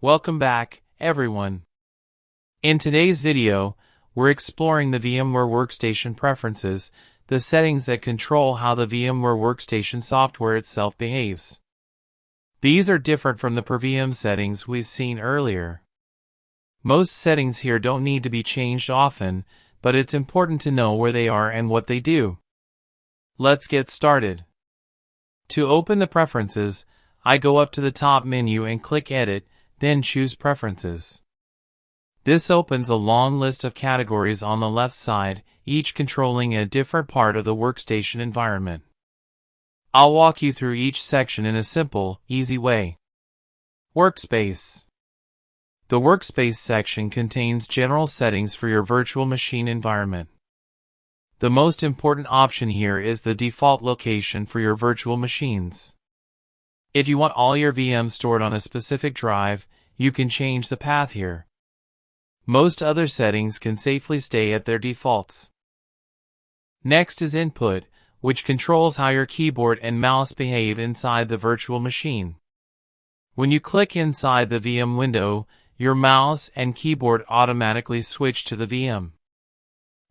Welcome back, everyone. In today's video, we're exploring the VMware Workstation Preferences, the settings that control how the VMware Workstation software itself behaves. These are different from the per-VM settings we've seen earlier. Most settings here don't need to be changed often, but it's important to know where they are and what they do. Let's get started. To open the preferences, I go up to the top menu and click Edit, then choose Preferences. This opens a long list of categories on the left side, each controlling a different part of the workstation environment. I'll walk you through each section in a simple, easy way. Workspace. The Workspace section contains general settings for your virtual machine environment. The most important option here is the default location for your virtual machines. If you want all your VMs stored on a specific drive, you can change the path here. Most other settings can safely stay at their defaults. Next is Input, which controls how your keyboard and mouse behave inside the virtual machine. When you click inside the VM window, your mouse and keyboard automatically switch to the VM.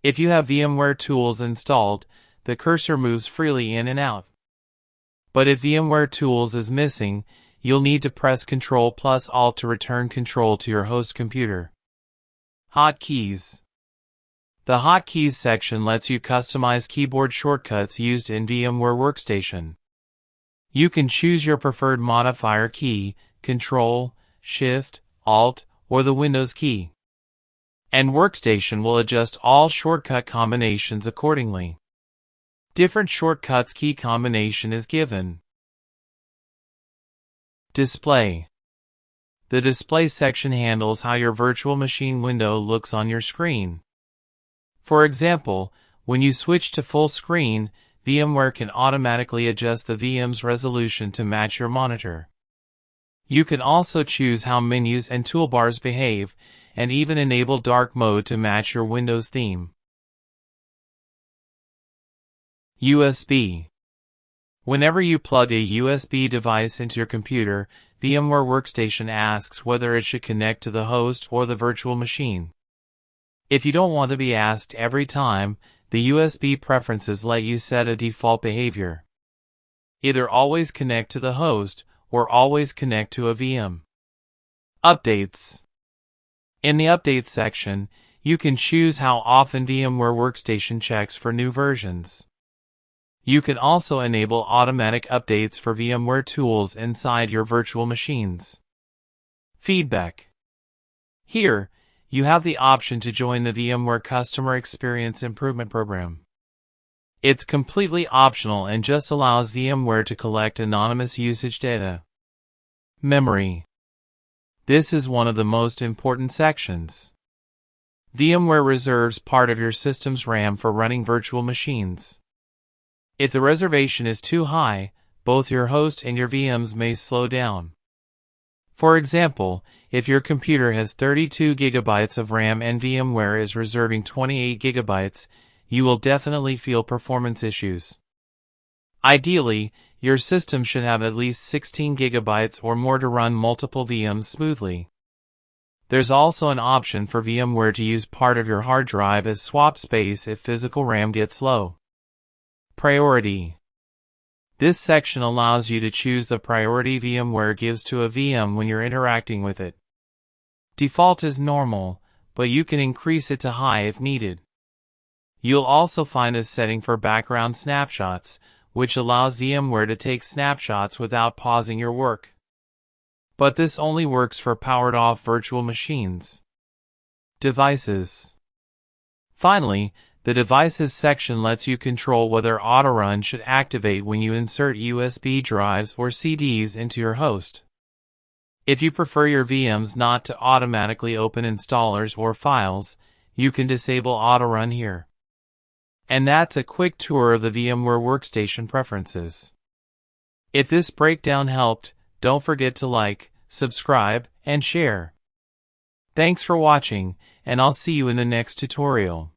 If you have VMware Tools installed, the cursor moves freely in and out. But if VMware Tools is missing, you'll need to press Ctrl+Alt to return control to your host computer. Hotkeys. The Hotkeys section lets you customize keyboard shortcuts used in VMware Workstation. You can choose your preferred modifier key, Ctrl, Shift, Alt, or the Windows key. And Workstation will adjust all shortcut combinations accordingly. Different shortcuts key combination is given. Display. The Display section handles how your virtual machine window looks on your screen. For example, when you switch to full screen, VMware can automatically adjust the VM's resolution to match your monitor. You can also choose how menus and toolbars behave, and even enable dark mode to match your Windows theme. USB. Whenever you plug a USB device into your computer, VMware Workstation asks whether it should connect to the host or the virtual machine. If you don't want to be asked every time, the USB preferences let you set a default behavior. Either always connect to the host, or always connect to a VM. Updates. In the Updates section, you can choose how often VMware Workstation checks for new versions. You can also enable automatic updates for VMware Tools inside your virtual machines. Feedback. Here, you have the option to join the VMware Customer Experience Improvement Program. It's completely optional and just allows VMware to collect anonymous usage data. Memory. This is one of the most important sections. VMware reserves part of your system's RAM for running virtual machines. If the reservation is too high, both your host and your VMs may slow down. For example, if your computer has 32 GB of RAM and VMware is reserving 28 GB, you will definitely feel performance issues. Ideally, your system should have at least 16 GB or more to run multiple VMs smoothly. There's also an option for VMware to use part of your hard drive as swap space if physical RAM gets low. Priority. This section allows you to choose the priority VMware gives to a VM when you're interacting with it. Default is normal, but you can increase it to high if needed. You'll also find a setting for background snapshots, which allows VMware to take snapshots without pausing your work. But this only works for powered-off virtual machines. Devices. Finally, the Devices section lets you control whether Autorun should activate when you insert USB drives or CDs into your host. If you prefer your VMs not to automatically open installers or files, you can disable Autorun here. And that's a quick tour of the VMware Workstation Preferences. If this breakdown helped, don't forget to like, subscribe, and share. Thanks for watching, and I'll see you in the next tutorial.